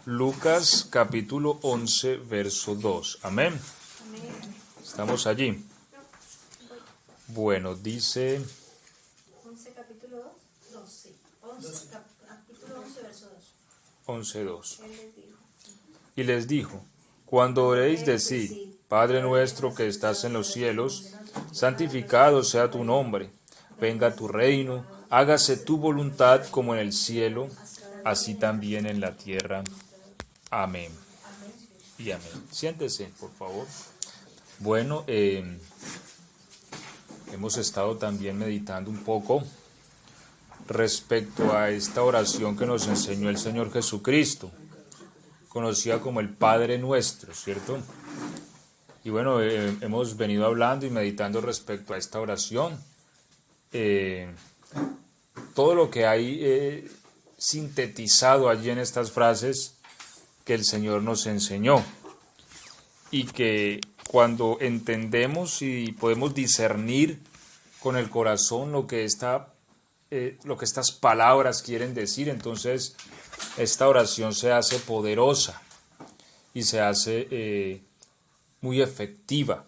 Lucas capítulo 11, verso 2. Amén. Estamos allí. Bueno, dice 11 capítulo 2, sí. 11, capítulo 11, verso 2. 11:2. Él les dijo: Y les dijo: cuando oréis, decid: Padre nuestro que estás en los cielos, santificado sea tu nombre. Venga tu reino, hágase tu voluntad como en el cielo, así también en la tierra. Amén. Y amén. Siéntese, por favor. Bueno, hemos estado también meditando un poco respecto a esta oración que nos enseñó el Señor Jesucristo, conocida como el Padre Nuestro, ¿cierto? Y bueno, hemos venido hablando y meditando respecto a esta oración. Todo lo que hay sintetizado allí en estas frases que el Señor nos enseñó y que cuando entendemos y podemos discernir con el corazón lo que estas palabras quieren decir, entonces esta oración se hace poderosa y se hace muy efectiva.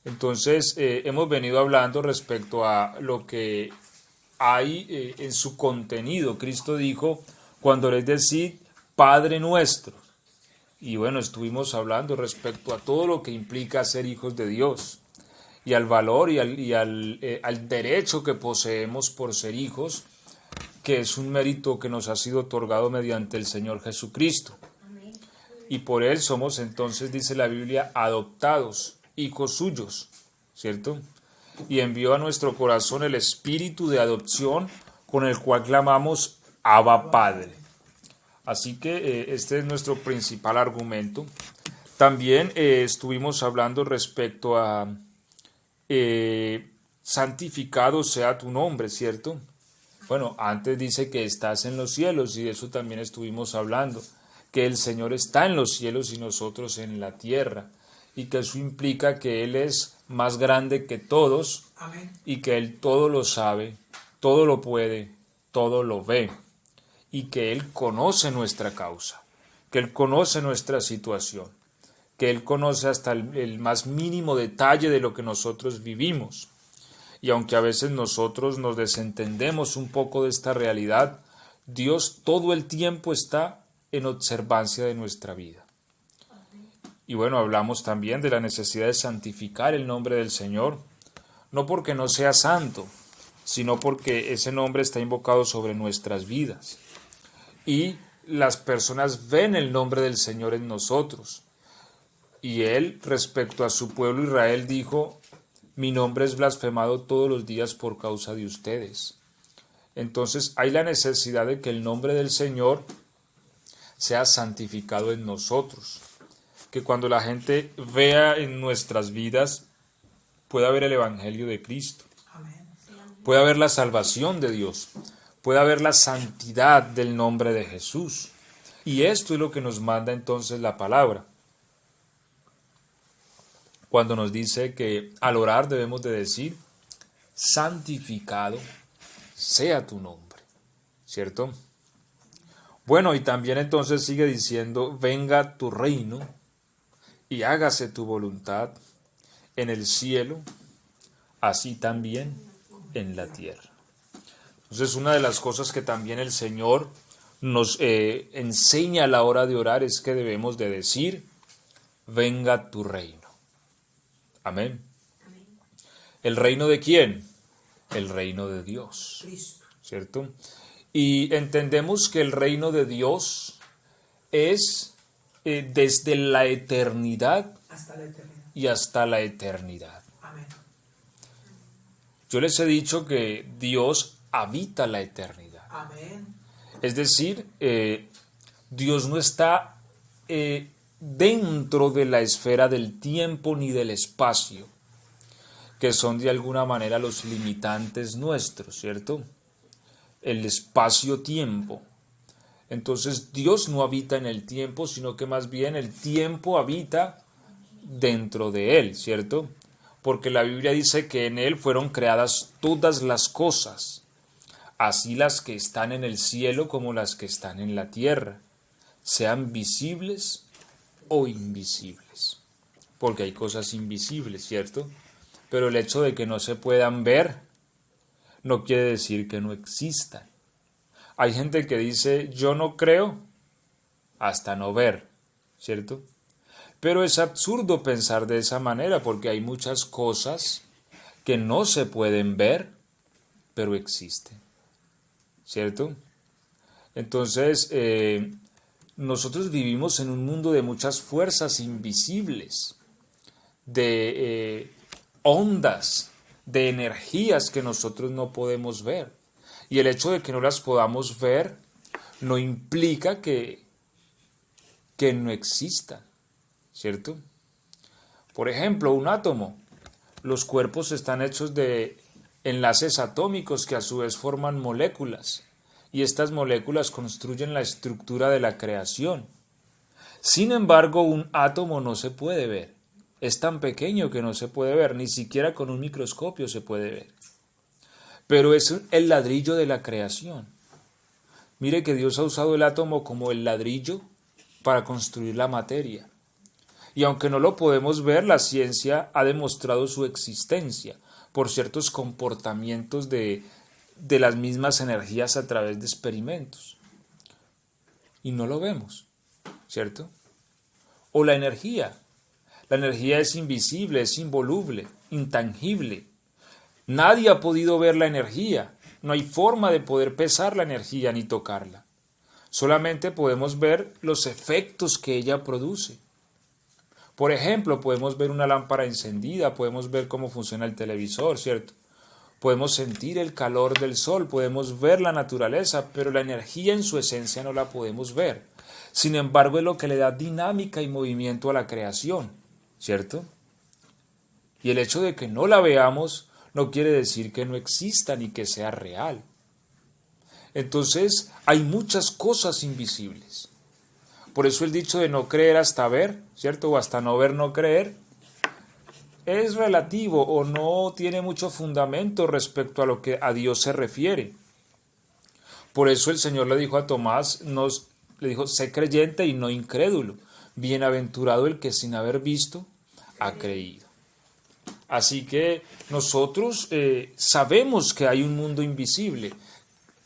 Entonces hemos venido hablando respecto a lo que hay en su contenido. Cristo dijo: cuando les decid Padre nuestro. Y bueno, estuvimos hablando respecto a todo lo que implica ser hijos de Dios y al valor y al derecho que poseemos por ser hijos, que es un mérito que nos ha sido otorgado mediante el Señor Jesucristo. Y por Él somos entonces, dice la Biblia, adoptados, hijos suyos, ¿cierto? Y envió a nuestro corazón el espíritu de adopción con el cual clamamos Abba Padre. Así que este es nuestro principal argumento. También estuvimos hablando respecto a santificado sea tu nombre, ¿cierto? Bueno, antes dice que estás en los cielos y de eso también estuvimos hablando, que el Señor está en los cielos y nosotros en la tierra, y que eso implica que Él es más grande que todos. Amén. Y que Él todo lo sabe, todo lo puede, todo lo ve, y que Él conoce nuestra causa, que Él conoce nuestra situación, que Él conoce hasta el más mínimo detalle de lo que nosotros vivimos. Y aunque a veces nosotros nos desentendemos un poco de esta realidad, Dios todo el tiempo está en observancia de nuestra vida. Y bueno, hablamos también de la necesidad de santificar el nombre del Señor, no porque no sea santo, sino porque ese nombre está invocado sobre nuestras vidas. Y las personas ven el nombre del Señor en nosotros. Y Él, respecto a su pueblo Israel, dijo: mi nombre es blasfemado todos los días por causa de ustedes. Entonces hay la necesidad de que el nombre del Señor sea santificado en nosotros. Que cuando la gente vea en nuestras vidas, pueda ver el Evangelio de Cristo. Pueda ver la salvación de Dios. Pueda ver la santidad del nombre de Jesús. Y esto es lo que nos manda entonces la palabra, cuando nos dice que al orar debemos de decir: santificado sea tu nombre, ¿cierto? Bueno, y también entonces sigue diciendo: venga tu reino y hágase tu voluntad en el cielo, así también en la tierra. Entonces, una de las cosas que también el Señor nos enseña a la hora de orar es que debemos de decir: venga tu reino. Amén. ¿El reino de quién? El reino de Dios, ¿cierto? Y entendemos que el reino de Dios es desde la eternidad y hasta la eternidad. Amén. Yo les he dicho que Dios habita la eternidad. Amén. Es decir, Dios no está dentro de la esfera del tiempo ni del espacio, que son de alguna manera los limitantes nuestros, ¿cierto? El espacio-tiempo. Entonces Dios no habita en el tiempo, sino que más bien el tiempo habita dentro de Él, ¿cierto? Porque la Biblia dice que en Él fueron creadas todas las cosas, así las que están en el cielo como las que están en la tierra, sean visibles o invisibles. Porque hay cosas invisibles, ¿cierto? Pero el hecho de que no se puedan ver no quiere decir que no existan. Hay gente que dice, yo no creo hasta no ver, ¿cierto? Pero es absurdo pensar de esa manera porque hay muchas cosas que no se pueden ver, pero existen, ¿cierto? Entonces, nosotros vivimos en un mundo de muchas fuerzas invisibles, de ondas, de energías que nosotros no podemos ver. Y el hecho de que no las podamos ver no implica que no existan, ¿cierto? Por ejemplo, un átomo. Los cuerpos están hechos de enlaces atómicos que a su vez forman moléculas. Y estas moléculas construyen la estructura de la creación. Sin embargo, un átomo no se puede ver. Es tan pequeño que no se puede ver, ni siquiera con un microscopio se puede ver. Pero es el ladrillo de la creación. Mire que Dios ha usado el átomo como el ladrillo para construir la materia. Y aunque no lo podemos ver, la ciencia ha demostrado su existencia por ciertos comportamientos de las mismas energías a través de experimentos. Y no lo vemos, ¿cierto? O la energía. La energía es invisible, es involuble, intangible. Nadie ha podido ver la energía. No hay forma de poder pesar la energía ni tocarla. Solamente podemos ver los efectos que ella produce. Por ejemplo, podemos ver una lámpara encendida, podemos ver cómo funciona el televisor, ¿cierto? Podemos sentir el calor del sol, podemos ver la naturaleza, pero la energía en su esencia no la podemos ver. Sin embargo, es lo que le da dinámica y movimiento a la creación, ¿cierto? Y el hecho de que no la veamos no quiere decir que no exista ni que sea real. Entonces, hay muchas cosas invisibles. Por eso el dicho de no creer hasta ver, ¿cierto? O hasta no ver, no creer, es relativo o no tiene mucho fundamento respecto a lo que a Dios se refiere. Por eso el Señor le dijo a Tomás, le dijo, sé creyente y no incrédulo. Bienaventurado el que sin haber visto ha creído. Así que nosotros sabemos que hay un mundo invisible.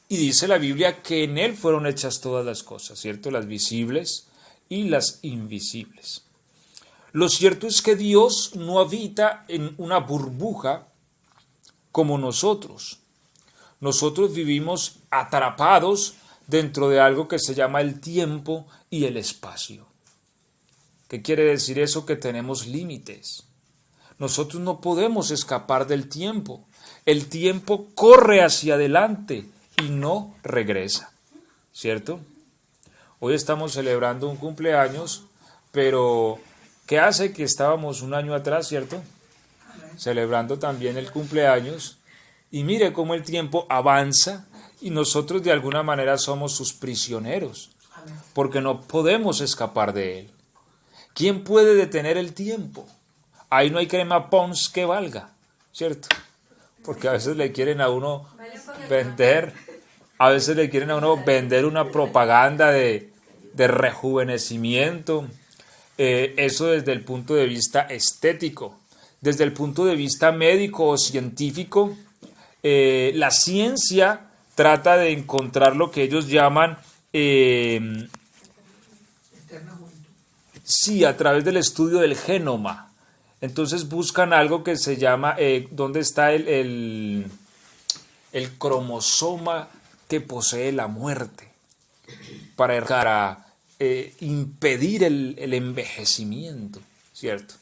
Y dice la Biblia que en él fueron hechas todas las cosas, ¿cierto? Las visibles y las invisibles. Lo cierto es que Dios no habita en una burbuja como nosotros. Nosotros vivimos atrapados dentro de algo que se llama el tiempo y el espacio. ¿Qué quiere decir eso? Que tenemos límites. Nosotros no podemos escapar del tiempo. El tiempo corre hacia adelante y no regresa, ¿cierto? Hoy estamos celebrando un cumpleaños, pero ¿qué hace que estábamos un año atrás, ¿cierto? Celebrando también el cumpleaños, y mire cómo el tiempo avanza y nosotros de alguna manera somos sus prisioneros, porque no podemos escapar de él. ¿Quién puede detener el tiempo? Ahí no hay crema Pons que valga, ¿cierto? Porque a veces le quieren a uno vender una propaganda de rejuvenecimiento, eso desde el punto de vista estético. Desde el punto de vista médico o científico, la ciencia trata de encontrar lo que ellos llaman, sí, a través del estudio del genoma. Entonces buscan algo que se llama, ¿dónde está el cromosoma que posee la muerte? Para impedir el envejecimiento, ¿cierto?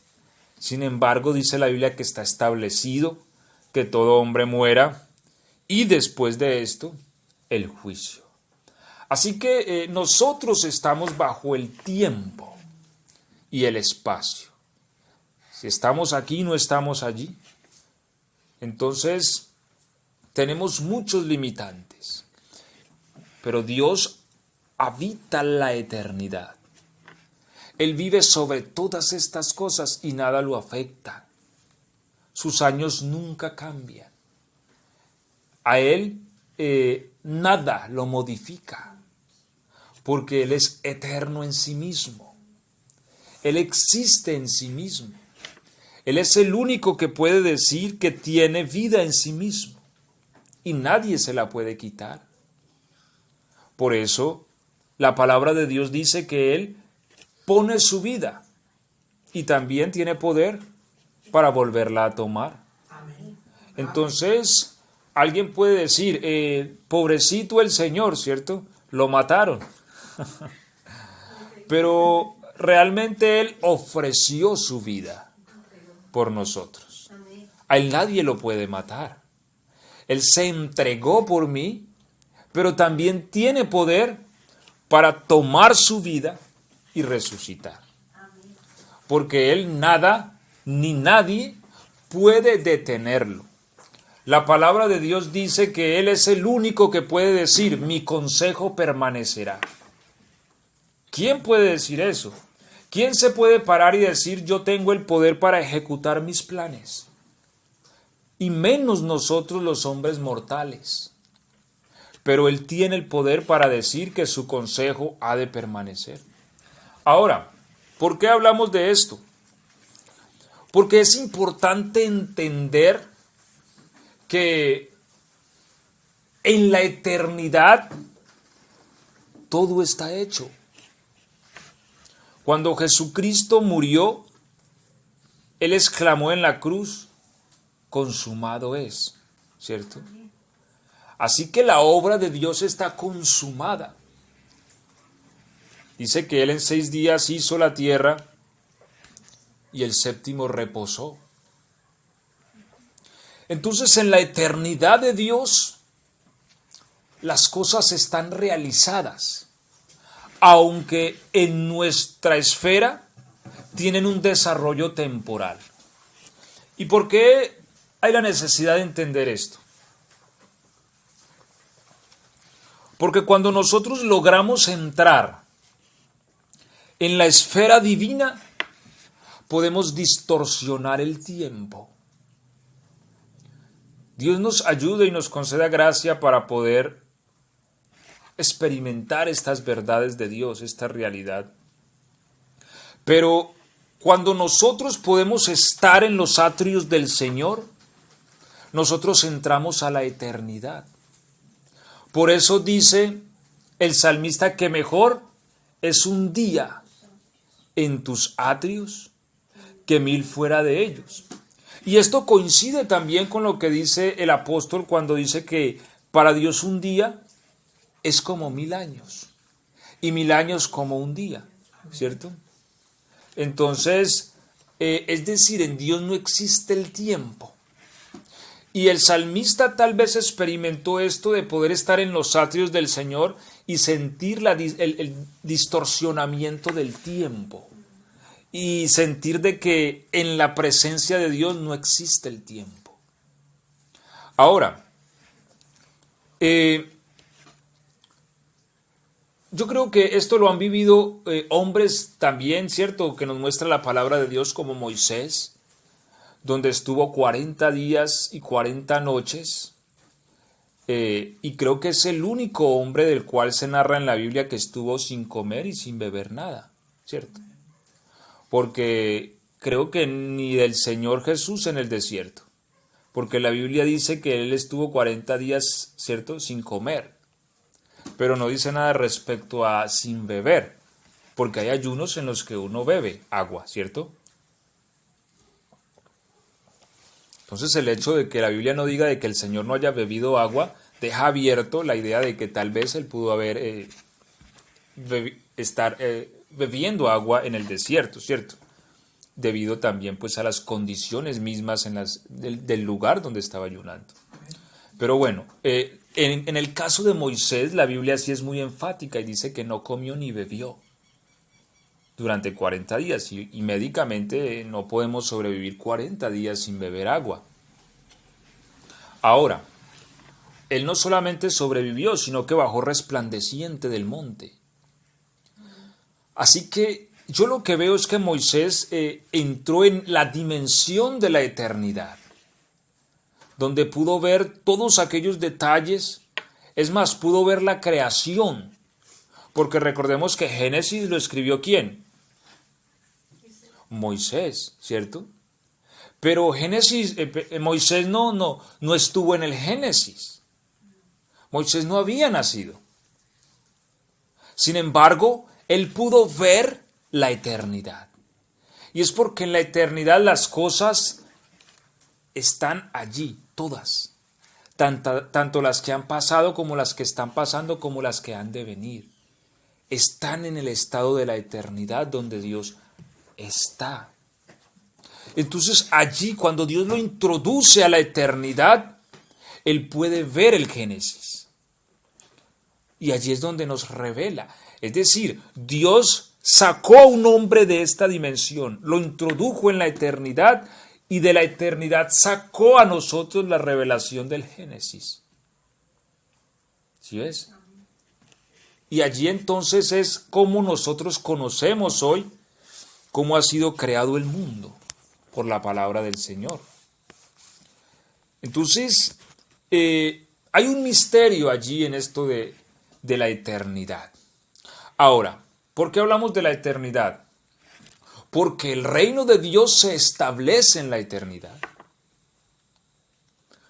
Sin embargo, dice la Biblia que está establecido que todo hombre muera y después de esto, el juicio. Así que nosotros estamos bajo el tiempo y el espacio. Si estamos aquí, no estamos allí. Entonces, tenemos muchos limitantes. Pero Dios habita la eternidad. Él vive sobre todas estas cosas y nada lo afecta. Sus años nunca cambian. A Él nada lo modifica. porque Él es eterno en sí mismo. Él existe en sí mismo. Él es el único que puede decir que tiene vida en sí mismo. Y nadie se la puede quitar. Por eso, la palabra de Dios dice que Él pone su vida y también tiene poder para volverla a tomar. Entonces, alguien puede decir, pobrecito el Señor, ¿cierto? Lo mataron. Pero realmente Él ofreció su vida por nosotros. A Él nadie lo puede matar. Él se entregó por mí, pero también tiene poder para tomar su vida y resucitar. Porque Él nada ni nadie puede detenerlo. La palabra de Dios dice que Él es el único que puede decir, mi consejo permanecerá. ¿Quién puede decir eso? ¿Quién se puede parar y decir, yo tengo el poder para ejecutar mis planes? Y menos nosotros los hombres mortales. Pero Él tiene el poder para decir que su consejo ha de permanecer. Ahora, ¿por qué hablamos de esto? Porque es importante entender que en la eternidad todo está hecho. Cuando Jesucristo murió, Él exclamó en la cruz, consumado es, ¿cierto? Así que la obra de Dios está consumada. Dice que Él en 6 días hizo la tierra y el séptimo reposó. Entonces, en la eternidad de Dios, las cosas están realizadas, aunque en nuestra esfera tienen un desarrollo temporal. ¿Y por qué hay la necesidad de entender esto? Porque cuando nosotros logramos entrar en la esfera divina, podemos distorsionar el tiempo. Dios nos ayude y nos conceda gracia para poder experimentar estas verdades de Dios, esta realidad. Pero cuando nosotros podemos estar en los atrios del Señor, nosotros entramos a la eternidad. Por eso dice el salmista que mejor es un día en tus atrios que 1000 fuera de ellos. Y esto coincide también con lo que dice el apóstol cuando dice que para Dios un día es como 1000 años y 1000 años como un día, ¿cierto? Entonces, es decir, en Dios no existe el tiempo. Y el salmista tal vez experimentó esto de poder estar en los atrios del Señor y sentir el distorsionamiento del tiempo. Y sentir de que en la presencia de Dios no existe el tiempo. Ahora, yo creo que esto lo han vivido hombres también, ¿cierto? Que nos muestra la palabra de Dios, como Moisés, donde estuvo 40 días y 40 noches. Y creo que es el único hombre del cual se narra en la Biblia que estuvo sin comer y sin beber nada, ¿cierto? Porque creo que ni del Señor Jesús en el desierto, porque la Biblia dice que Él estuvo 40 días, ¿cierto?, sin comer, pero no dice nada respecto a sin beber, porque hay ayunos en los que uno bebe agua, ¿cierto? Entonces el hecho de que la Biblia no diga de que el Señor no haya bebido agua, deja abierto la idea de que tal vez Él pudo haber bebiendo agua en el desierto, ¿cierto? Debido también pues a las condiciones mismas del lugar donde estaba ayunando. Pero bueno, en el caso de Moisés, la Biblia sí es muy enfática y dice que no comió ni bebió durante 40 días y médicamente no podemos sobrevivir 40 días sin beber agua. Ahora, él no solamente sobrevivió, sino que bajó resplandeciente del monte. Así que yo lo que veo es que Moisés entró en la dimensión de la eternidad, donde pudo ver todos aquellos detalles, es más, pudo ver la creación, Porque recordemos que Génesis lo escribió ¿quién? Moisés, ¿cierto? Pero Moisés no estuvo en el Génesis. Moisés no había nacido. Sin embargo, él pudo ver la eternidad. Y es porque en la eternidad las cosas están allí, todas. Tanto las que han pasado como las que están pasando como las que han de venir. Están en el estado de la eternidad donde Dios está. Entonces allí, cuando Dios lo introduce a la eternidad, él puede ver el Génesis. Y allí es donde nos revela. Es decir, Dios sacó a un hombre de esta dimensión, lo introdujo en la eternidad y de la eternidad sacó a nosotros la revelación del Génesis. ¿Sí ves? Y allí entonces es como nosotros conocemos hoy cómo ha sido creado el mundo por la palabra del Señor. Entonces, hay un misterio allí en esto de la eternidad. Ahora, ¿por qué hablamos de la eternidad? Porque el reino de Dios se establece en la eternidad.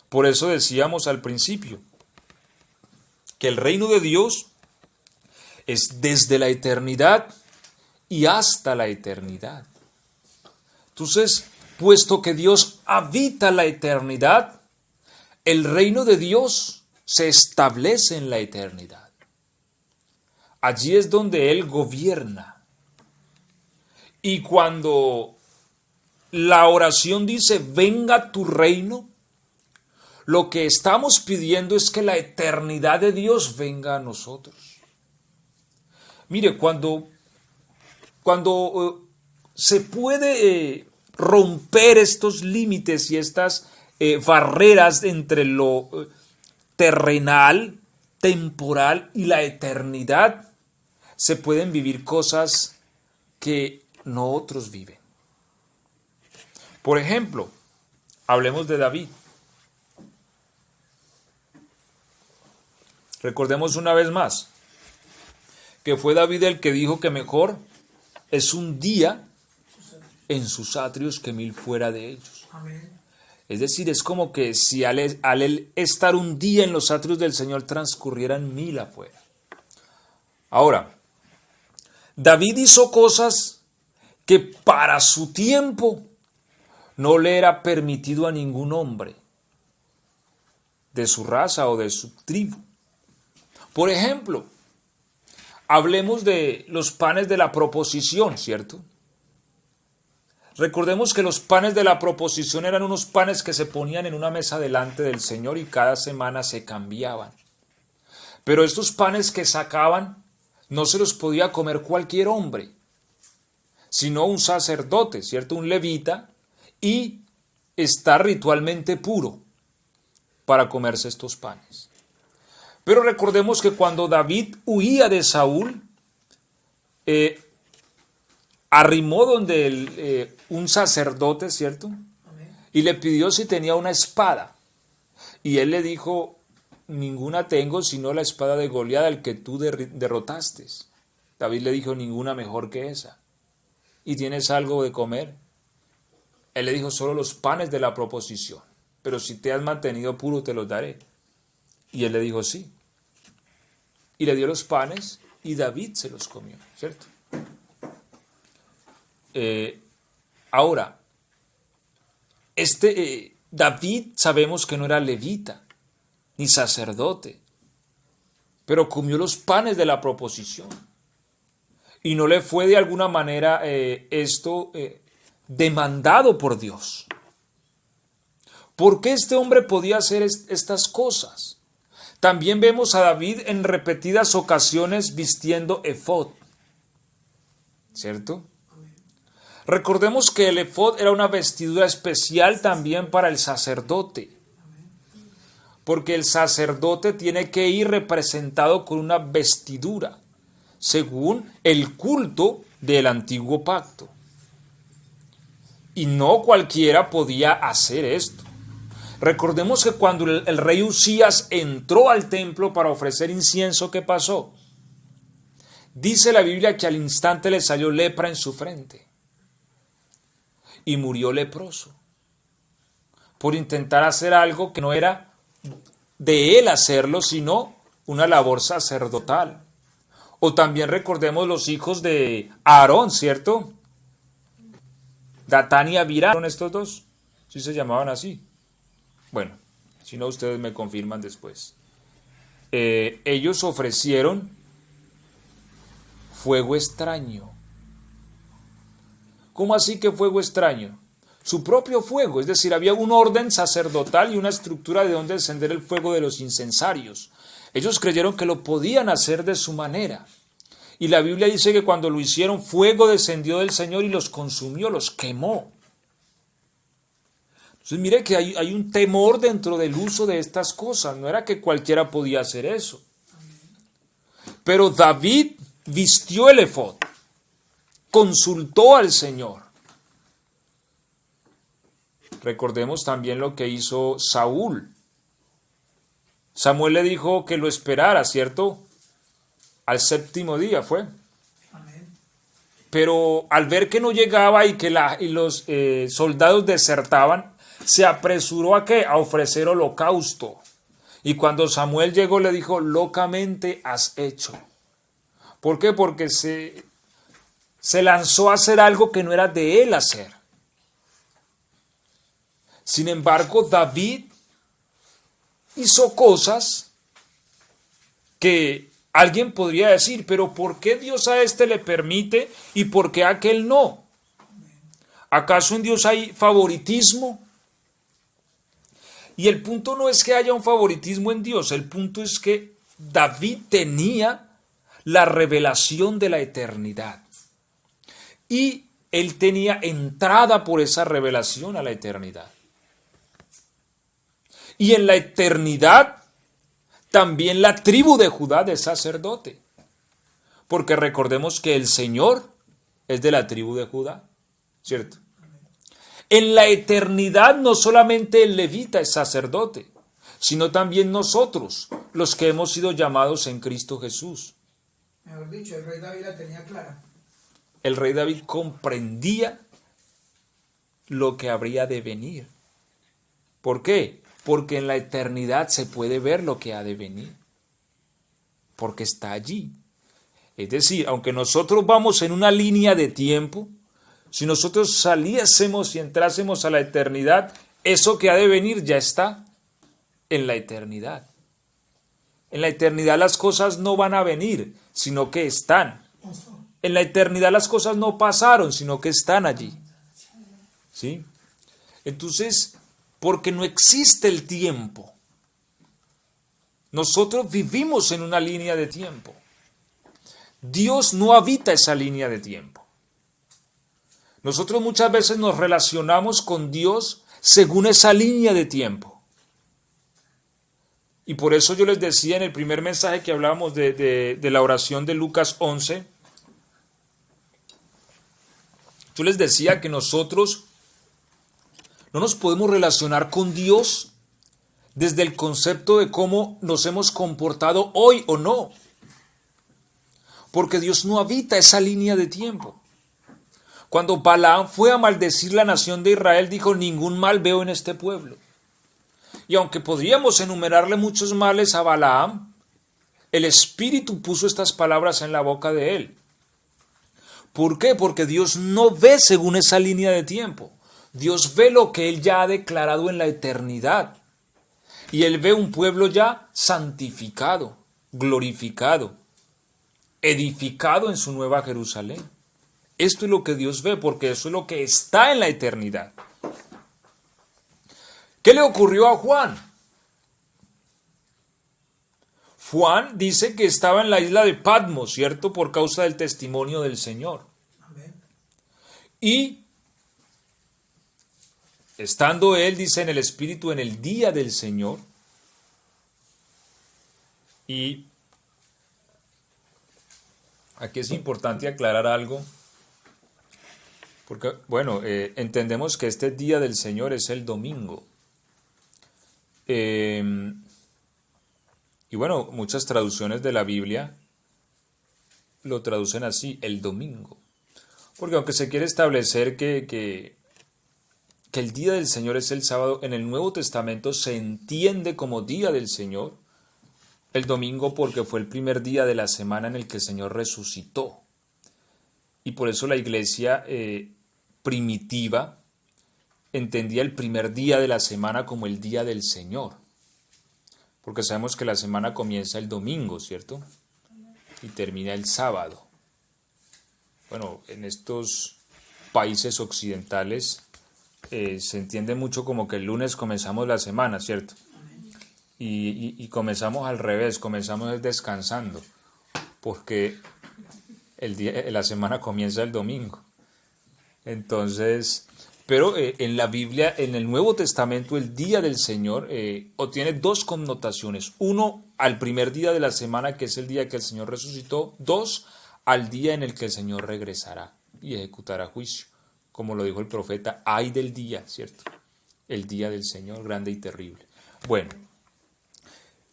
Por eso decíamos al principio que el reino de Dios es desde la eternidad y hasta la eternidad. Entonces, puesto que Dios habita la eternidad, el reino de Dios se establece en la eternidad. Allí es donde Él gobierna. Y cuando la oración dice, venga tu reino, lo que estamos pidiendo es que la eternidad de Dios venga a nosotros. Mire, cuando se puede romper estos límites y estas barreras entre lo terrenal, temporal y la eternidad, se pueden vivir cosas que no otros viven. Por ejemplo, hablemos de David. Recordemos una vez más que fue David el que dijo que mejor es un día en sus atrios que 1000 fuera de ellos. Amén. Es decir, es como que si al él estar un día en los atrios del Señor transcurrieran 1000 afuera. Ahora, David hizo cosas que para su tiempo no le era permitido a ningún hombre de su raza o de su tribu. Por ejemplo, hablemos de los panes de la proposición, ¿cierto? Recordemos que los panes de la proposición eran unos panes que se ponían en una mesa delante del Señor y cada semana se cambiaban. Pero estos panes que sacaban no se los podía comer cualquier hombre, sino un sacerdote, ¿cierto? Un levita, y está ritualmente puro para comerse estos panes. Pero recordemos que cuando David huía de Saúl, arrimó donde un sacerdote, ¿cierto? Amén. Y le pidió si tenía una espada. Y él le dijo, ninguna tengo sino la espada de Goliat, al que tú derrotaste. David le dijo, ninguna mejor que esa. ¿Y tienes algo de comer? Él le dijo, solo los panes de la proposición. Pero si te has mantenido puro, te los daré. Y él le dijo, sí. Y le dio los panes y David se los comió, ¿cierto? Ahora, David sabemos que no era levita ni sacerdote, pero comió los panes de la proposición. Y no le fue de alguna manera esto demandado por Dios. ¿Por qué este hombre podía hacer estas cosas? También vemos a David en repetidas ocasiones vistiendo efod, ¿cierto? Recordemos que el efod era una vestidura especial también para el sacerdote, porque el sacerdote tiene que ir representado con una vestidura, según el culto del antiguo pacto. Y no cualquiera podía hacer esto. Recordemos que cuando el rey Usías entró al templo para ofrecer incienso, ¿qué pasó? Dice la Biblia que al instante le salió lepra en su frente y murió leproso por intentar hacer algo que no era de él hacerlo, sino una labor sacerdotal. O también recordemos los hijos de Aarón, ¿cierto? Datán y Abiram, ¿son estos dos? ¿Sí se llamaban así? Bueno, si no, ustedes me confirman después. Ellos ofrecieron fuego extraño. ¿Cómo así que fuego extraño? Su propio fuego, es decir, había un orden sacerdotal y una estructura de donde descender el fuego de los incensarios. Ellos creyeron que lo podían hacer de su manera. Y la Biblia dice que cuando lo hicieron, fuego descendió del Señor y los consumió, los quemó. Entonces mire que hay un temor dentro del uso de estas cosas. No era que cualquiera podía hacer eso. Pero David vistió el efod, consultó al Señor. Recordemos también lo que hizo Saúl. Samuel le dijo que lo esperara, ¿cierto? Al séptimo día fue. Pero al ver que no llegaba y que los soldados desertaban, se apresuró ¿a qué? A ofrecer holocausto. Y cuando Samuel llegó le dijo, locamente has hecho. ¿Por qué? Porque se lanzó a hacer algo que no era de él hacer. Sin embargo, David hizo cosas que alguien podría decir, pero ¿por qué Dios a este le permite y por qué a aquel no? ¿Acaso en Dios hay favoritismo? Y el punto no es que haya un favoritismo en Dios, el punto es que David tenía la revelación de la eternidad. Y él tenía entrada por esa revelación a la eternidad. Y en la eternidad también la tribu de Judá es sacerdote. Porque recordemos que el Señor es de la tribu de Judá, ¿cierto? En la eternidad no solamente el levita es sacerdote, sino también nosotros, los que hemos sido llamados en Cristo Jesús. Mejor dicho, el rey David la tenía clara. El rey David comprendía lo que habría de venir. ¿Por qué? Porque en la eternidad se puede ver lo que ha de venir. Porque está allí. Es decir, aunque nosotros vamos en una línea de tiempo, si nosotros saliésemos y entrásemos a la eternidad, eso que ha de venir ya está en la eternidad. En la eternidad las cosas no van a venir, sino que están. En la eternidad las cosas no pasaron, sino que están allí. ¿Sí? Entonces, porque no existe el tiempo. Nosotros vivimos en una línea de tiempo. Dios no habita esa línea de tiempo. Nosotros muchas veces nos relacionamos con Dios según esa línea de tiempo. Y por eso yo les decía en el primer mensaje que hablábamos de la oración de Lucas 11, yo les decía que nosotros no nos podemos relacionar con Dios desde el concepto de cómo nos hemos comportado hoy o no. Porque Dios no habita esa línea de tiempo. Cuando Balaam fue a maldecir la nación de Israel, dijo, ningún mal veo en este pueblo. Y aunque podríamos enumerarle muchos males a Balaam, el Espíritu puso estas palabras en la boca de él. ¿Por qué? Porque Dios no ve según esa línea de tiempo. Dios ve lo que Él ya ha declarado en la eternidad. Y Él ve un pueblo ya santificado, glorificado, edificado en su nueva Jerusalén. Esto es lo que Dios ve, porque eso es lo que está en la eternidad. ¿Qué le ocurrió a Juan? Juan dice que estaba en la isla de Patmos, ¿cierto? Por causa del testimonio del Señor. Amén. Y estando él, dice, en el Espíritu en el día del Señor, y aquí es importante aclarar algo, porque, bueno, entendemos que este día del Señor es el domingo. Y bueno, muchas traducciones de la Biblia lo traducen así, el domingo. Porque aunque se quiere establecer que el día del Señor es el sábado, en el Nuevo Testamento se entiende como día del Señor el domingo porque fue el primer día de la semana en el que el Señor resucitó. Y por eso la iglesia primitiva entendía el primer día de la semana como el día del Señor. Porque sabemos que la semana comienza el domingo, ¿cierto? Y termina el sábado. Bueno, en estos países occidentales se entiende mucho como que el lunes comenzamos la semana, ¿cierto? Y comenzamos al revés, comenzamos descansando, porque la semana comienza el domingo. Entonces, pero en la Biblia, en el Nuevo Testamento, el día del Señor tiene dos connotaciones. Uno, al primer día de la semana, que es el día que el Señor resucitó. Dos, al día en el que el Señor regresará y ejecutará juicio. Como lo dijo el profeta, ay del día, ¿cierto? El día del Señor, grande y terrible. Bueno,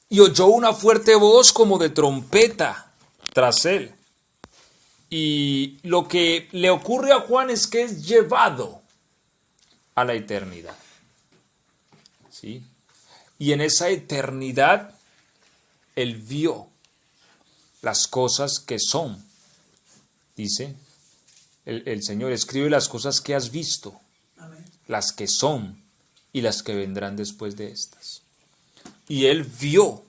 y oyó una fuerte voz como de trompeta tras él. Y lo que le ocurre a Juan es que es llevado a la eternidad. ¿Sí? Y en esa eternidad él vio las cosas que son. Dice, el Señor escribe las cosas que has visto, amén, las que son y las que vendrán después de estas. Y él vio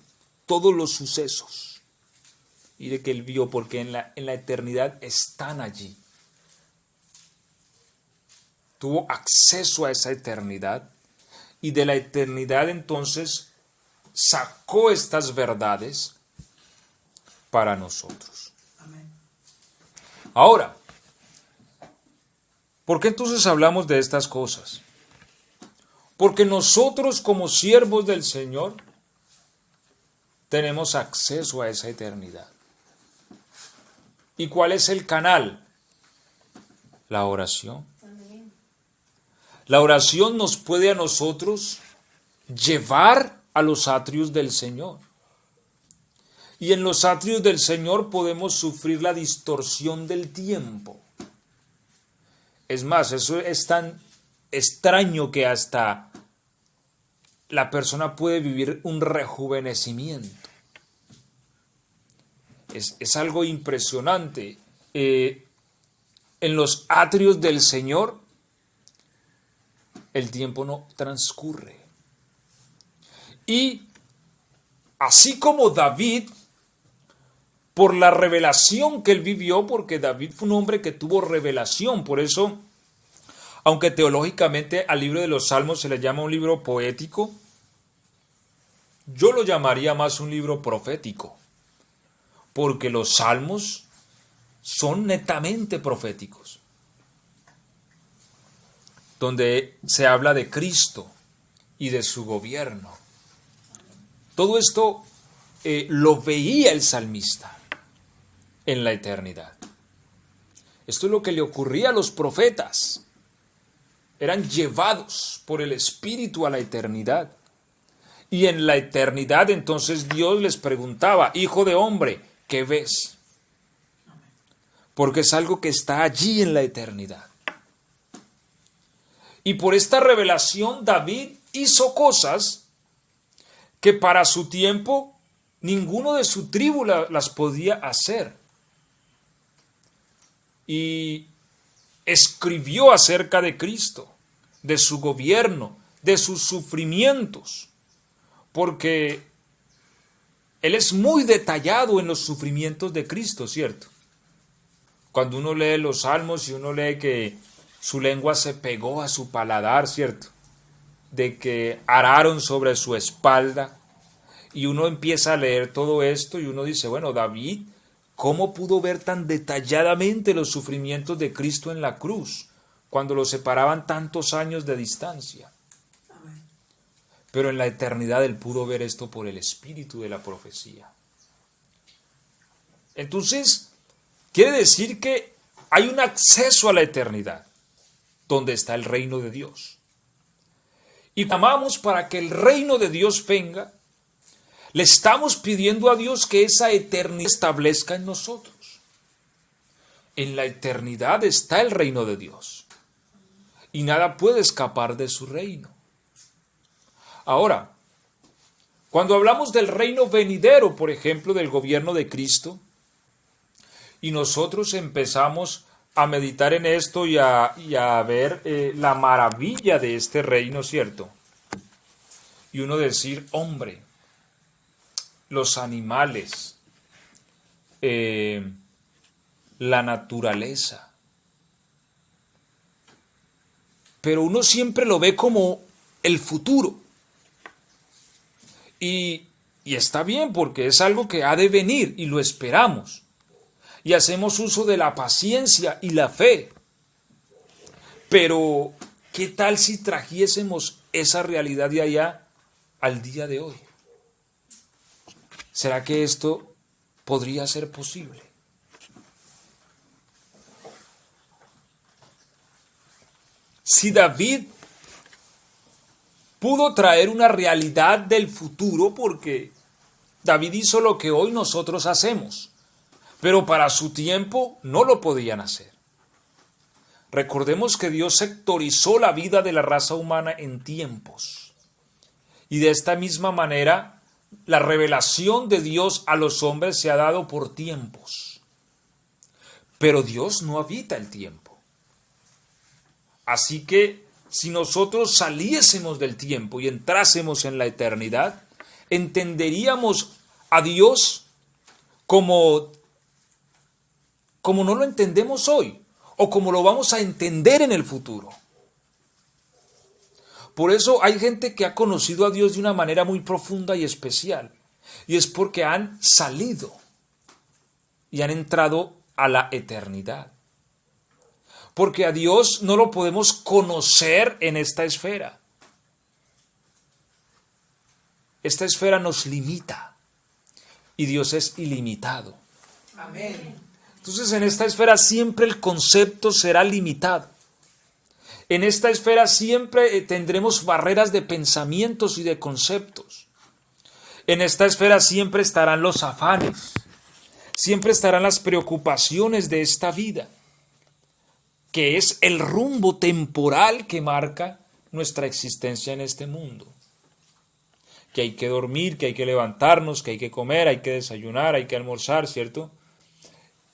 todos los sucesos. Mire que él vio, porque en la eternidad están allí. Tuvo acceso a esa eternidad y de la eternidad entonces sacó estas verdades para nosotros. Amén. Ahora, ¿por qué entonces hablamos de estas cosas? Porque nosotros como siervos del Señor tenemos acceso a esa eternidad. ¿Y cuál es el canal? La oración. La oración nos puede a nosotros llevar a los atrios del Señor. Y en los atrios del Señor podemos sufrir la distorsión del tiempo. Es más, eso es tan extraño que hasta la persona puede vivir un rejuvenecimiento. Es algo impresionante. En los atrios del Señor, el tiempo no transcurre. Y así como David, por la revelación que él vivió, porque David fue un hombre que tuvo revelación, por eso, aunque teológicamente al libro de los Salmos se le llama un libro poético, yo lo llamaría más un libro profético, porque los Salmos son netamente proféticos, donde se habla de Cristo y de su gobierno. Todo esto lo veía el salmista en la eternidad. Esto es lo que le ocurría a los profetas. Eran llevados por el Espíritu a la eternidad. Y en la eternidad entonces Dios les preguntaba, hijo de hombre, ¿qué ves? Porque es algo que está allí en la eternidad. Y por esta revelación David hizo cosas que para su tiempo ninguno de su tribu las podía hacer. Y escribió acerca de Cristo, de su gobierno, de sus sufrimientos, porque él es muy detallado en los sufrimientos de Cristo, ¿cierto? Cuando uno lee los Salmos y uno lee que su lengua se pegó a su paladar, ¿cierto? De que araron sobre su espalda, y uno empieza a leer todo esto y uno dice, bueno, David, ¿cómo pudo ver tan detalladamente los sufrimientos de Cristo en la cruz, cuando lo separaban tantos años de distancia? Amén. Pero en la eternidad él pudo ver esto por el espíritu de la profecía. Entonces, quiere decir que hay un acceso a la eternidad, donde está el reino de Dios. Y clamamos para que el reino de Dios venga. Le estamos pidiendo a Dios que esa eternidad establezca en nosotros. En la eternidad está el reino de Dios. Y nada puede escapar de su reino. Ahora, cuando hablamos del reino venidero, por ejemplo, del gobierno de Cristo, y nosotros empezamos a meditar en esto y a ver la maravilla de este reino, ¿cierto? Y uno decir, hombre, los animales, la naturaleza. Pero uno siempre lo ve como el futuro. Y está bien porque es algo que ha de venir y lo esperamos. Y hacemos uso de la paciencia y la fe. Pero, ¿qué tal si trajésemos esa realidad de allá al día de hoy? ¿Será que esto podría ser posible? Si David pudo traer una realidad del futuro, porque David hizo lo que hoy nosotros hacemos, pero para su tiempo no lo podían hacer. Recordemos que Dios sectorizó la vida de la raza humana en tiempos. Y de esta misma manera, la revelación de Dios a los hombres se ha dado por tiempos. Pero Dios no habita el tiempo. Así que si nosotros saliésemos del tiempo y entrásemos en la eternidad, entenderíamos a Dios como no lo entendemos hoy, o como lo vamos a entender en el futuro. Por eso hay gente que ha conocido a Dios de una manera muy profunda y especial, y es porque han salido y han entrado a la eternidad. Porque a Dios no lo podemos conocer en esta esfera. Esta esfera nos limita y Dios es ilimitado. Amén. Entonces en esta esfera siempre el concepto será limitado. En esta esfera siempre tendremos barreras de pensamientos y de conceptos. En esta esfera siempre estarán los afanes, siempre estarán las preocupaciones de esta vida, que es el rumbo temporal que marca nuestra existencia en este mundo. Que hay que dormir, que hay que levantarnos, que hay que comer, hay que desayunar, hay que almorzar, ¿cierto?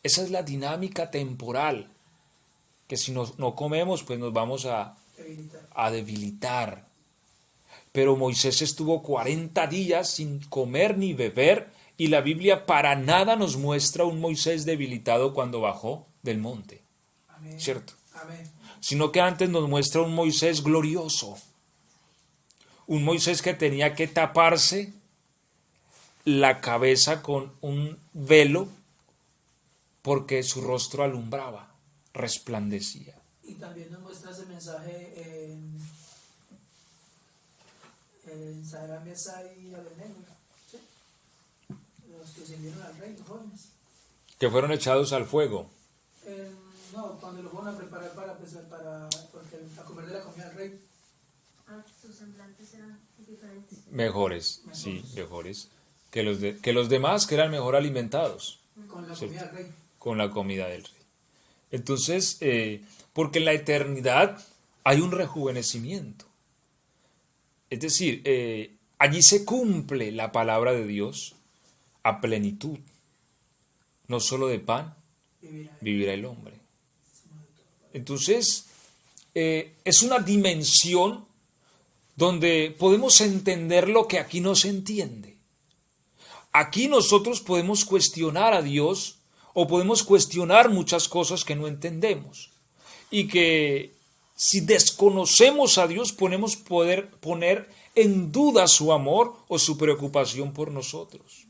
Esa es la dinámica temporal, que si no comemos, pues nos vamos a debilitar. Pero Moisés estuvo 40 días sin comer ni beber, y la Biblia para nada nos muestra un Moisés debilitado cuando bajó del monte. Amén. ¿Cierto? Amén. Sino que antes nos muestra un Moisés glorioso. Un Moisés que tenía que taparse la cabeza con un velo porque su rostro alumbraba, resplandecía. Y también nos muestra ese mensaje en Sahara Mesa y Abednego, ¿sí? Los que se dieron al rey, los jóvenes. Que fueron echados al fuego. No, cuando los fueron a preparar a comer de la comida del rey. Sus semblantes eran diferentes. Mejores, sí, mejores. Que los demás, que eran mejor alimentados. Con la ¿cierto? comida del rey. Con la comida del rey. Entonces, porque en la eternidad hay un rejuvenecimiento. Es decir, allí se cumple la palabra de Dios a plenitud. No solo de pan vivirá el hombre. Entonces, es una dimensión donde podemos entender lo que aquí no se entiende. Aquí nosotros podemos cuestionar a Dios o podemos cuestionar muchas cosas que no entendemos. Y que si desconocemos a Dios podemos poder poner en duda su amor o su preocupación por nosotros.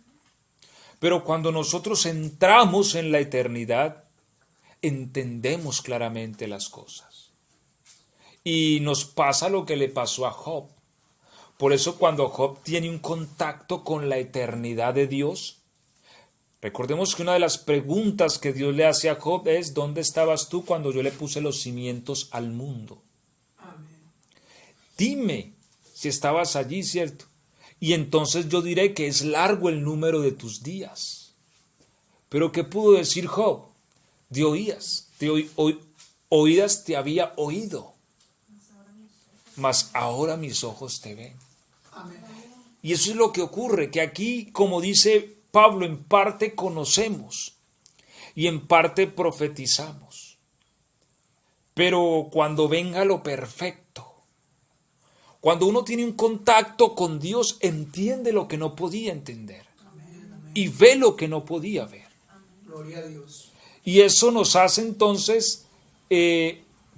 Pero cuando nosotros entramos en la eternidad, entendemos claramente las cosas. Y nos pasa lo que le pasó a Job. Por eso cuando Job tiene un contacto con la eternidad de Dios, recordemos que una de las preguntas que Dios le hace a Job es: ¿dónde estabas tú cuando yo le puse los cimientos al mundo? Amén. Dime si estabas allí, ¿cierto? Y entonces yo diré que es largo el número de tus días. Pero ¿qué pudo decir Job? de oídas, oídas te había oído, mas ahora mis ojos te ven. Amén. Y eso es lo que ocurre, que aquí, como dice Pablo, en parte conocemos y en parte profetizamos. Pero cuando venga lo perfecto, cuando uno tiene un contacto con Dios, entiende lo que no podía entender. Amén, amén. Y ve lo que no podía ver. Gloria a Dios. Y eso nos hace entonces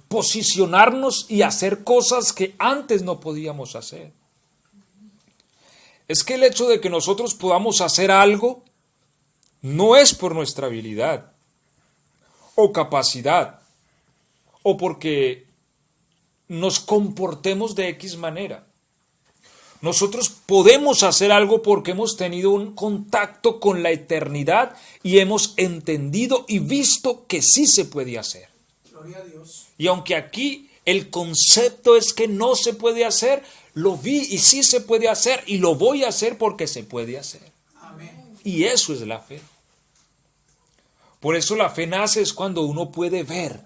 posicionarnos y hacer cosas que antes no podíamos hacer. Es que el hecho de que nosotros podamos hacer algo no es por nuestra habilidad o capacidad o porque nos comportemos de X manera. Nosotros podemos hacer algo porque hemos tenido un contacto con la eternidad y hemos entendido y visto que sí se puede hacer. Gloria a Dios. Y aunque aquí el concepto es que no se puede hacer, lo vi y sí se puede hacer y lo voy a hacer porque se puede hacer. Amén. Y eso es la fe. Por eso la fe nace es cuando uno puede ver.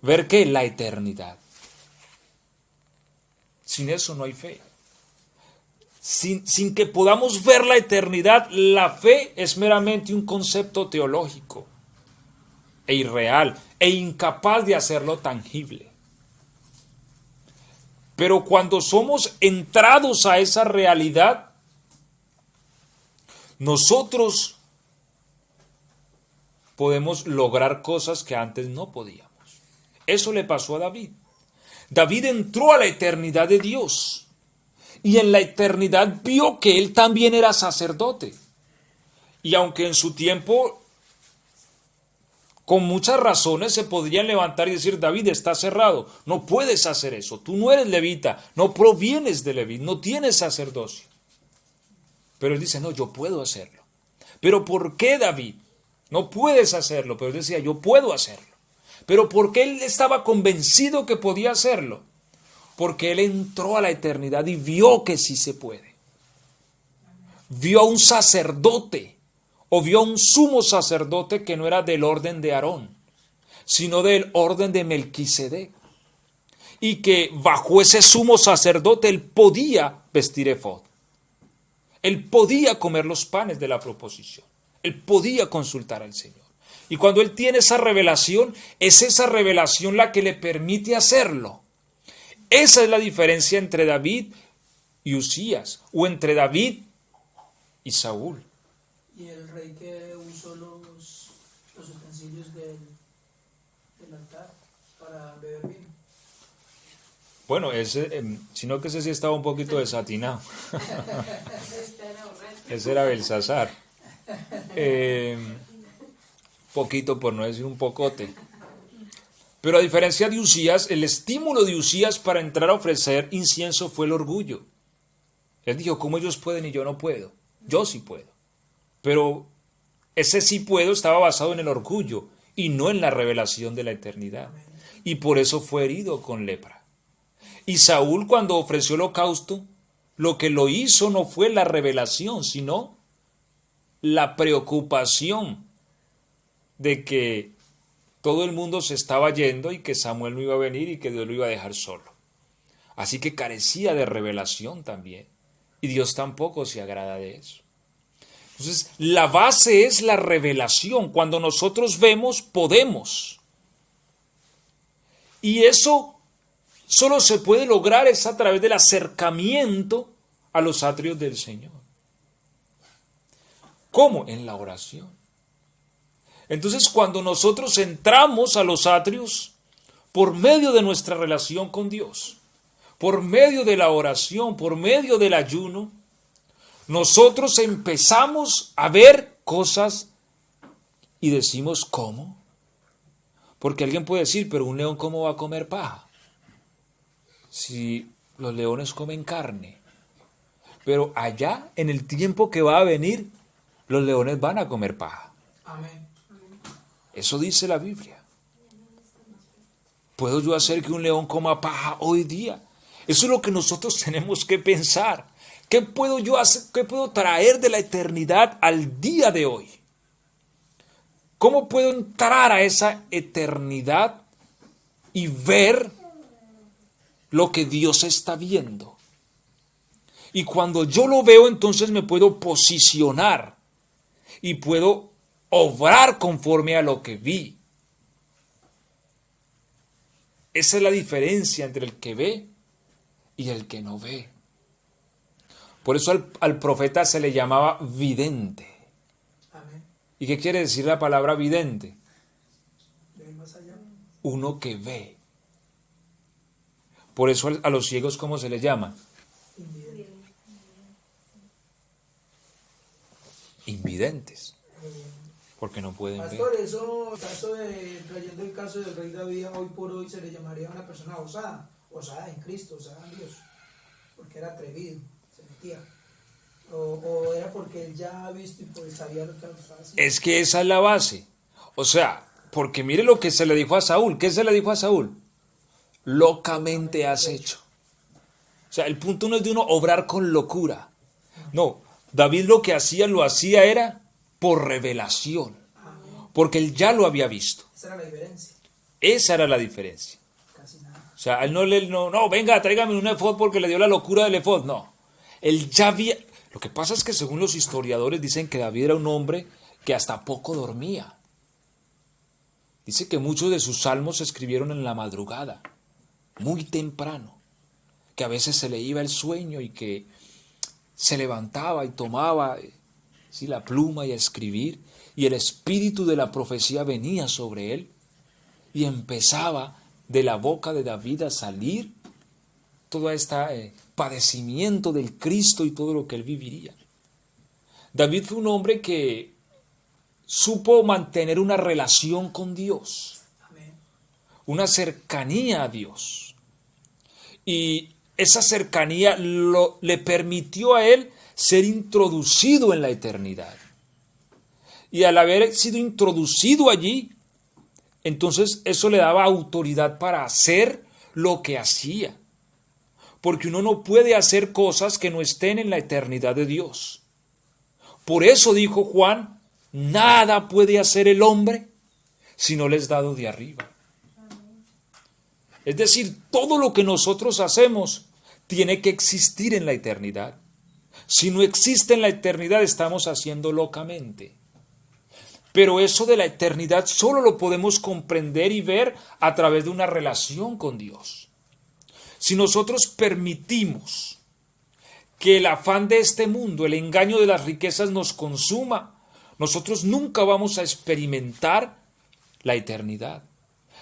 ¿Ver qué? La eternidad. Sin eso no hay fe. Sin que podamos ver la eternidad, la fe es meramente un concepto teológico e irreal e incapaz de hacerlo tangible. Pero cuando somos entrados a esa realidad, nosotros podemos lograr cosas que antes no podíamos. Eso le pasó a David. David entró a la eternidad de Dios y en la eternidad vio que él también era sacerdote. Y aunque en su tiempo, con muchas razones, se podrían levantar y decir, David, está cerrado, no puedes hacer eso, tú no eres levita, no provienes de Leví, no tienes sacerdocio. Pero él dice, no, yo puedo hacerlo. ¿Pero por qué, David? No puedes hacerlo, pero él decía, yo puedo hacerlo. ¿Pero por qué él estaba convencido que podía hacerlo? Porque él entró a la eternidad y vio que sí se puede. Vio a un sacerdote, o vio a un sumo sacerdote que no era del orden de Aarón, sino del orden de Melquisedec. Y que bajo ese sumo sacerdote él podía vestir efod. Él podía comer los panes de la proposición. Él podía consultar al Señor. Y cuando él tiene esa revelación, es esa revelación la que le permite hacerlo. Esa es la diferencia entre David y Usías, o entre David y Saúl. Y el rey que usó los utensilios del altar para beber vino. Bueno, sino que ese sí estaba un poquito desatinado. Ese era Belsasar. Poquito, por no decir un pocote. Pero a diferencia de Usías, el estímulo de Usías para entrar a ofrecer incienso fue el orgullo. Él dijo, ¿cómo ellos pueden y yo no puedo? Yo sí puedo. Pero ese sí puedo estaba basado en el orgullo y no en la revelación de la eternidad. Y por eso fue herido con lepra. Y Saúl, cuando ofreció el holocausto, lo que lo hizo no fue la revelación, sino la preocupación de que todo el mundo se estaba yendo y que Samuel no iba a venir y que Dios lo iba a dejar solo. Así que carecía de revelación también. Y Dios tampoco se agrada de eso. Entonces, la base es la revelación. Cuando nosotros vemos, podemos. Y eso solo se puede lograr es a través del acercamiento a los atrios del Señor. ¿Cómo? En la oración. Entonces, cuando nosotros entramos a los atrios, por medio de nuestra relación con Dios, por medio de la oración, por medio del ayuno, nosotros empezamos a ver cosas y decimos, ¿cómo? Porque alguien puede decir, pero un león, ¿cómo va a comer paja? Si los leones comen carne. Pero allá, en el tiempo que va a venir, los leones van a comer paja. Amén. Eso dice la Biblia. ¿Puedo yo hacer que un león coma paja hoy día? Eso es lo que nosotros tenemos que pensar. ¿Qué puedo yo hacer? ¿Qué puedo traer de la eternidad al día de hoy? ¿Cómo puedo entrar a esa eternidad y ver lo que Dios está viendo? Y cuando yo lo veo, entonces me puedo posicionar y puedo obrar conforme a lo que vi. Esa es la diferencia entre el que ve y el que no ve. Por eso al profeta se le llamaba vidente. Amén. ¿Y qué quiere decir la palabra vidente? Ve más allá. Uno que ve. Por eso a los ciegos, ¿cómo se les llama? Invidente. Invidentes. Porque no pueden ver. Pastor, eso, trayendo el caso del rey David, hoy por hoy se le llamaría a una persona osada. Osada en Cristo, osada en Dios. Porque era atrevido, se metía. O era porque él ya ha visto y pues sabía lo que estaba haciendo. Es que esa es la base. O sea, porque mire lo que se le dijo a Saúl. ¿Qué se le dijo a Saúl? Locamente has hecho. O sea, el punto no es de uno obrar con locura. No, David lo que hacía, lo hacía era por revelación. Porque él ya lo había visto. Esa era la diferencia. Esa era la diferencia. Casi nada. O sea, él no, venga, tráigame un efod porque le dio la locura del efod. No, él ya había... Lo que pasa es que según los historiadores dicen que David era un hombre que hasta poco dormía. Dice que muchos de sus salmos se escribieron en la madrugada, muy temprano, que a veces se le iba el sueño y que se levantaba y tomaba la pluma y a escribir, y el espíritu de la profecía venía sobre él y empezaba de la boca de David a salir todo este padecimiento del Cristo y todo lo que él viviría. David fue un hombre que supo mantener una relación con Dios, Amén. una cercanía a Dios. Y esa cercanía le permitió a él ser introducido en la eternidad. Y al haber sido introducido allí, entonces eso le daba autoridad para hacer lo que hacía. Porque uno no puede hacer cosas que no estén en la eternidad de Dios. Por eso dijo Juan, nada puede hacer el hombre si no le es dado de arriba. Es decir, todo lo que nosotros hacemos tiene que existir en la eternidad. Si no existe en la eternidad, estamos haciendo locamente. Pero eso de la eternidad solo lo podemos comprender y ver a través de una relación con Dios. Si nosotros permitimos que el afán de este mundo, el engaño de las riquezas nos consuma, nosotros nunca vamos a experimentar la eternidad,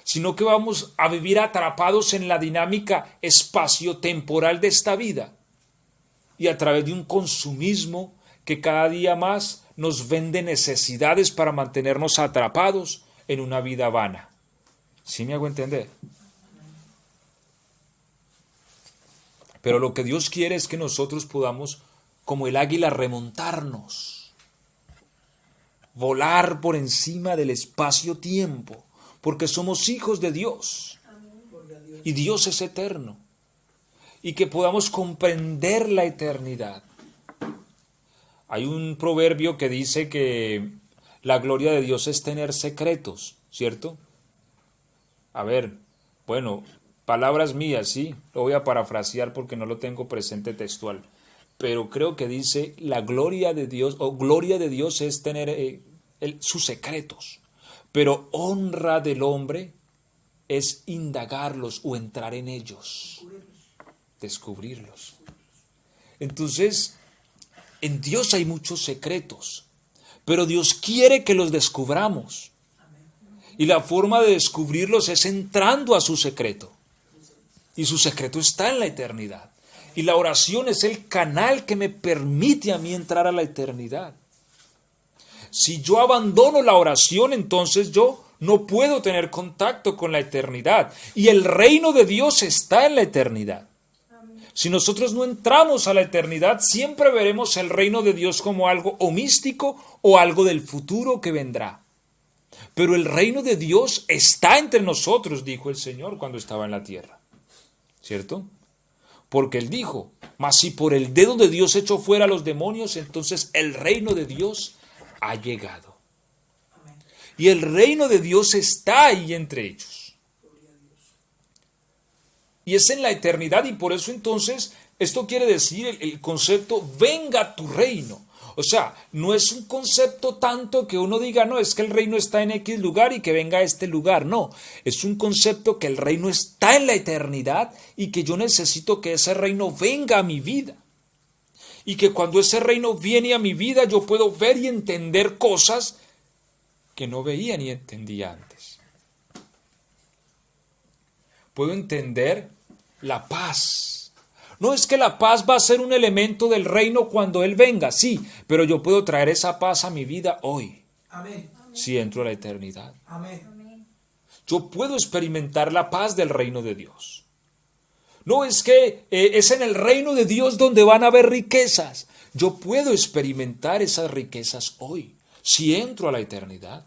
sino que vamos a vivir atrapados en la dinámica espacio-temporal de esta vida y a través de un consumismo que cada día más nos vende necesidades para mantenernos atrapados en una vida vana. ¿Sí me hago entender? Pero lo que Dios quiere es que nosotros podamos, como el águila, remontarnos, volar por encima del espacio-tiempo, porque somos hijos de Dios. Y Dios es eterno. Y que podamos comprender la eternidad. Hay un proverbio que dice que la gloria de Dios es tener secretos, ¿cierto? A ver, bueno, palabras mías, sí, lo voy a parafrasear porque no lo tengo presente textual, pero creo que dice la gloria de Dios, o gloria de Dios es tener sus secretos, pero honra del hombre es indagarlos o entrar en ellos, descubrirlos. Entonces, en Dios hay muchos secretos, pero Dios quiere que los descubramos. Y la forma de descubrirlos es entrando a su secreto. Y su secreto está en la eternidad. Y la oración es el canal que me permite a mí entrar a la eternidad. Si yo abandono la oración, entonces yo no puedo tener contacto con la eternidad. Y el reino de Dios está en la eternidad. Si nosotros no entramos a la eternidad, siempre veremos el reino de Dios como algo o místico o algo del futuro que vendrá. Pero el reino de Dios está entre nosotros, dijo el Señor cuando estaba en la tierra. ¿Cierto? Porque Él dijo, mas si por el dedo de Dios echó fuera a los demonios, entonces el reino de Dios ha llegado. Y el reino de Dios está ahí entre ellos. Y es en la eternidad, y por eso entonces esto quiere decir el concepto venga tu reino. O sea, no es un concepto tanto que uno diga, no, es que el reino está en X lugar y que venga a este lugar. No, es un concepto que el reino está en la eternidad y que yo necesito que ese reino venga a mi vida. Y que cuando ese reino viene a mi vida yo puedo ver y entender cosas que no veía ni entendía antes. Puedo entender la paz. No es que la paz va a ser un elemento del reino cuando Él venga, sí, pero yo puedo traer esa paz a mi vida hoy. Amén. Si entro a la eternidad. Amén. Yo puedo experimentar la paz del reino de Dios. No es que es en el reino de Dios donde van a haber riquezas. Yo puedo experimentar esas riquezas hoy, si entro a la eternidad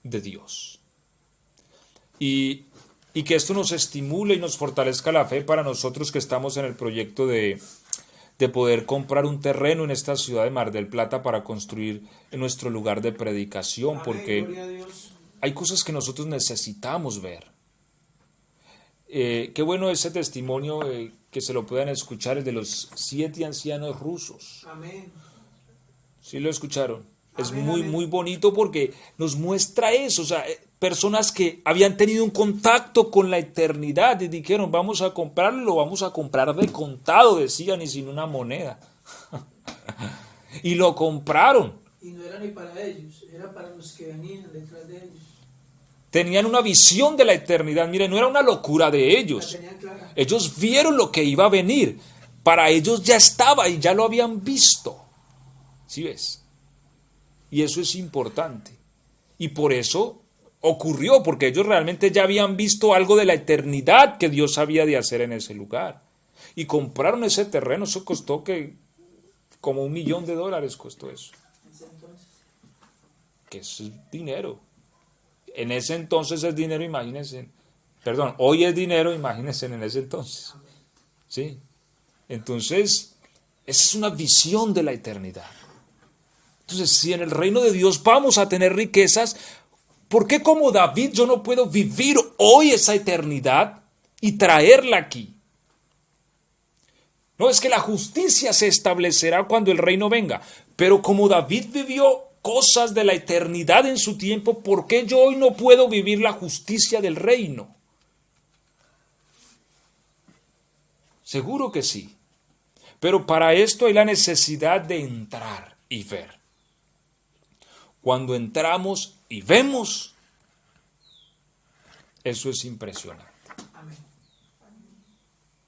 de Dios. Y que esto nos estimule y nos fortalezca la fe para nosotros que estamos en el proyecto de poder comprar un terreno en esta ciudad de Mar del Plata para construir nuestro lugar de predicación, porque hay cosas que nosotros necesitamos ver. Qué bueno ese testimonio que se lo puedan escuchar, el de los 7 ancianos rusos. Amén. ¿Sí lo escucharon? Es Amén, muy, amén. muy bonito porque nos muestra eso, o sea, personas que habían tenido un contacto con la eternidad y dijeron, vamos a comprarlo, lo vamos a comprar de contado, decían, y sin una moneda. Y lo compraron. Y no era ni para ellos, era para los que venían detrás de ellos. Tenían una visión de la eternidad, miren, no era una locura de La ellos. tenían clara. Ellos vieron lo que iba a venir. Para ellos ya estaba y ya lo habían visto. ¿Sí ves? Y eso es importante. Y por eso ocurrió, porque ellos realmente ya habían visto algo de la eternidad que Dios había de hacer en ese lugar. Y compraron ese terreno, eso costó como $1.000.000 costó eso. Que eso es dinero. En ese entonces es dinero, imagínense. Perdón, hoy es dinero, imagínense en ese entonces. ¿Sí? Entonces, esa es una visión de la eternidad. Entonces, si en el reino de Dios vamos a tener riquezas, ¿por qué como David yo no puedo vivir hoy esa eternidad y traerla aquí? No, es que la justicia se establecerá cuando el reino venga, pero como David vivió cosas de la eternidad en su tiempo, ¿por qué yo hoy no puedo vivir la justicia del reino? Seguro que sí. Pero para esto hay la necesidad de entrar y ver. Cuando entramos y vemos, eso es impresionante.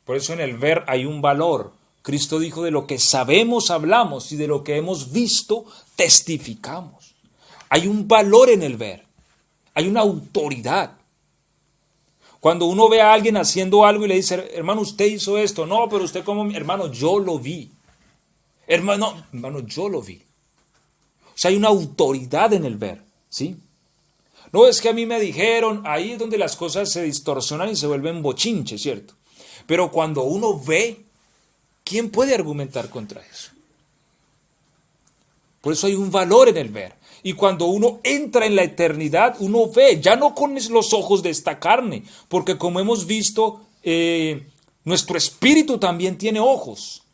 Por eso en el ver hay un valor. Cristo dijo, de lo que sabemos hablamos y de lo que hemos visto testificamos. Hay un valor en el ver. Hay una autoridad. Cuando uno ve a alguien haciendo algo y le dice, hermano, usted hizo esto. No, pero usted como, hermano, yo lo vi. Hermano, yo lo vi. O sea, hay una autoridad en el ver, ¿sí? No es que a mí me dijeron, ahí es donde las cosas se distorsionan y se vuelven bochinches, ¿cierto? Pero cuando uno ve, ¿quién puede argumentar contra eso? Por eso hay un valor en el ver. Y cuando uno entra en la eternidad, uno ve, ya no con los ojos de esta carne, porque como hemos visto, nuestro espíritu también tiene ojos.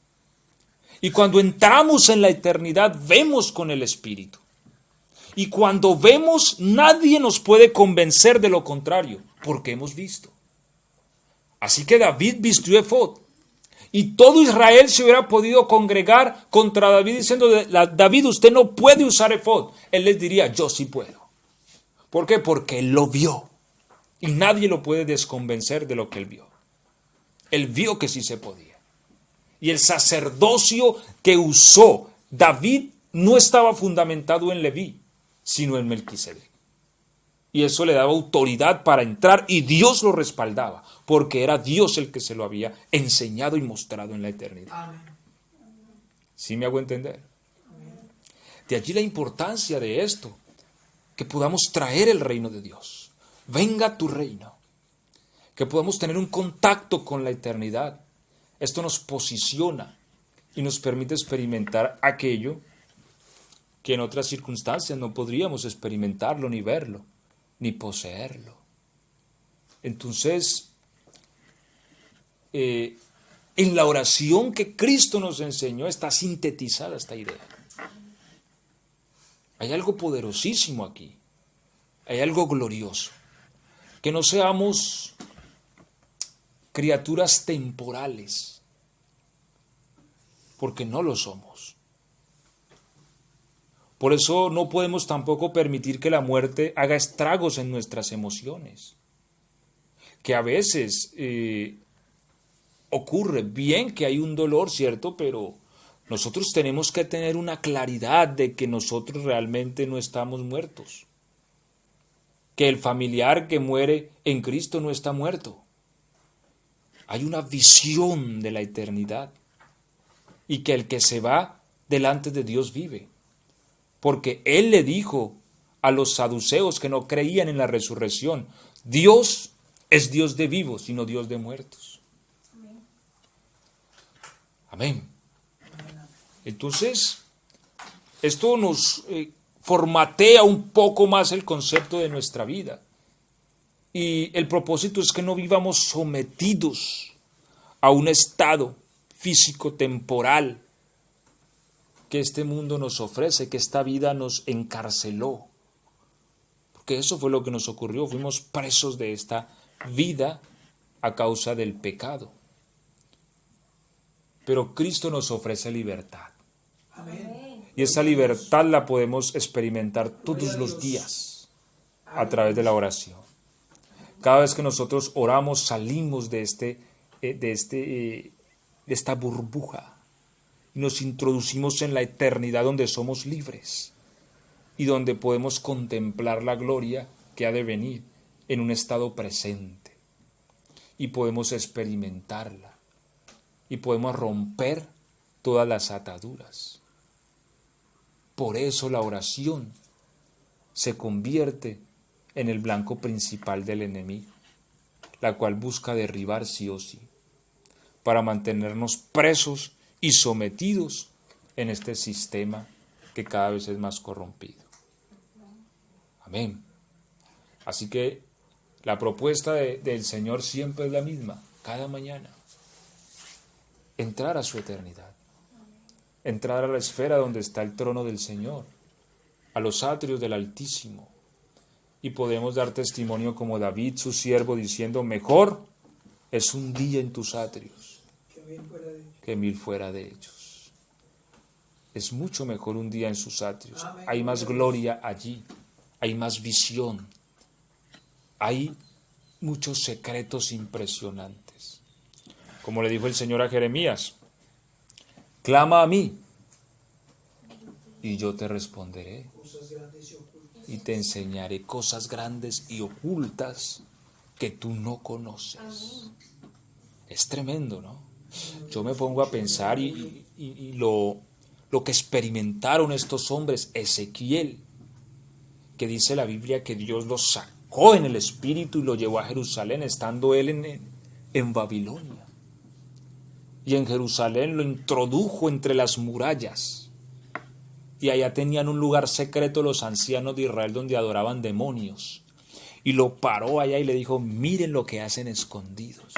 Y cuando entramos en la eternidad, vemos con el espíritu. Y cuando vemos, nadie nos puede convencer de lo contrario, porque hemos visto. Así que David vistió efod. Y todo Israel se hubiera podido congregar contra David diciendo, David, usted no puede usar efod. Él les diría, yo sí puedo. ¿Por qué? Porque él lo vio. Y nadie lo puede desconvencer de lo que él vio. Él vio que sí se podía. Y el sacerdocio que usó David no estaba fundamentado en Leví, sino en Melquisedec. Y eso le daba autoridad para entrar y Dios lo respaldaba, porque era Dios el que se lo había enseñado y mostrado en la eternidad. Amén. ¿Sí me hago entender? De allí la importancia de esto, que podamos traer el reino de Dios. Venga tu reino. Que podamos tener un contacto con la eternidad. Esto nos posiciona y nos permite experimentar aquello que en otras circunstancias no podríamos experimentarlo, ni verlo, ni poseerlo. Entonces, en la oración que Cristo nos enseñó está sintetizada esta idea. Hay algo poderosísimo aquí, hay algo glorioso. Que no seamos criaturas temporales, porque no lo somos. Por eso no podemos tampoco permitir que la muerte haga estragos en nuestras emociones. Que a veces ocurre bien que hay un dolor, ¿cierto? Pero nosotros tenemos que tener una claridad de que nosotros realmente no estamos muertos. Que el familiar que muere en Cristo no está muerto. Hay una visión de la eternidad. Y que el que se va delante de Dios vive. Porque Él le dijo a los saduceos que no creían en la resurrección, Dios es Dios de vivos y no Dios de muertos. Amén. Entonces, esto nos formatea un poco más el concepto de nuestra vida. Y el propósito es que no vivamos sometidos a un estado físico temporal que este mundo nos ofrece, que esta vida nos encarceló. Porque eso fue lo que nos ocurrió, fuimos presos de esta vida a causa del pecado. Pero Cristo nos ofrece libertad. Amén. Y esa libertad la podemos experimentar todos los días a través de la oración. Cada vez que nosotros oramos salimos de esta burbuja y nos introducimos en la eternidad donde somos libres y donde podemos contemplar la gloria que ha de venir en un estado presente y podemos experimentarla y podemos romper todas las ataduras. Por eso la oración se convierte en el blanco principal del enemigo, la cual busca derribar sí o sí, para mantenernos presos y sometidos en este sistema que cada vez es más corrompido. Amén. Así que la propuesta del Señor siempre es la misma, cada mañana. Entrar a su eternidad. Entrar a la esfera donde está el trono del Señor, a los atrios del Altísimo. Y podemos dar testimonio como David, su siervo, diciendo, mejor es un día en tus atrios que 1000 fuera de ellos. Es mucho mejor un día en sus atrios. Amén. Hay más gloria allí, hay más visión, hay muchos secretos impresionantes. Como le dijo el Señor a Jeremías, clama a mí y yo te responderé y te enseñaré cosas grandes y ocultas que tú no conoces. Es tremendo, ¿no? Yo me pongo a pensar y lo que experimentaron estos hombres, Ezequiel, que dice la Biblia que Dios lo sacó en el espíritu y lo llevó a Jerusalén, estando él en Babilonia. Y en Jerusalén lo introdujo entre las murallas. Y allá tenían un lugar secreto los ancianos de Israel donde adoraban demonios. Y lo paró allá y le dijo, miren lo que hacen escondidos.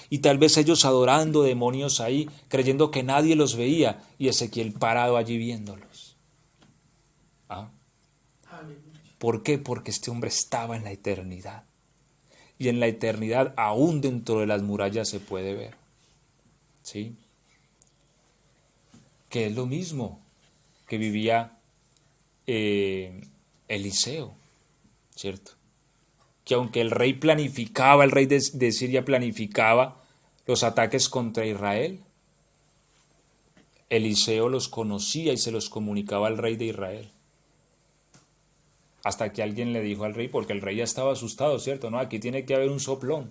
Y tal vez ellos adorando demonios ahí, creyendo que nadie los veía, y Ezequiel parado allí viéndolos. ¿Ah? ¿Por qué? Porque este hombre estaba en la eternidad. Y en la eternidad, aún dentro de las murallas se puede ver. ¿Sí? Que es lo mismo que vivía Eliseo, ¿cierto? Que aunque el rey planificaba, el rey de Siria planificaba los ataques contra Israel, Eliseo los conocía y se los comunicaba al rey de Israel. Hasta que alguien le dijo al rey, porque el rey ya estaba asustado, ¿cierto? No, aquí tiene que haber un soplón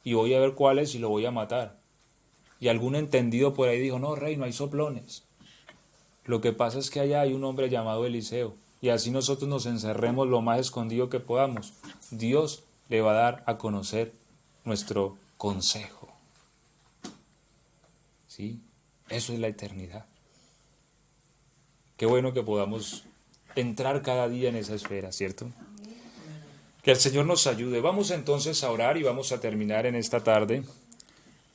y voy a ver cuál es y lo voy a matar. Y algún entendido por ahí dijo, no, rey, no hay soplones. Lo que pasa es que allá hay un hombre llamado Eliseo, y así nosotros nos encerremos lo más escondido que podamos. Dios le va a dar a conocer nuestro consejo. ¿Sí? Eso es la eternidad. Qué bueno que podamos entrar cada día en esa esfera, ¿cierto? Que el Señor nos ayude. Vamos entonces a orar y vamos a terminar en esta tarde.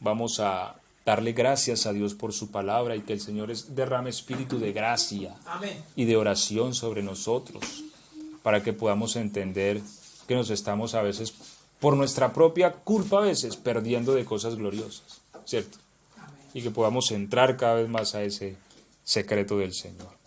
Vamos a darle gracias a Dios por su palabra y que el Señor derrame espíritu de gracia Amén. y de oración sobre nosotros, para que podamos entender que nos estamos a veces, por nuestra propia culpa a veces, perdiendo de cosas gloriosas, ¿cierto? Amén. Y que podamos entrar cada vez más a ese secreto del Señor.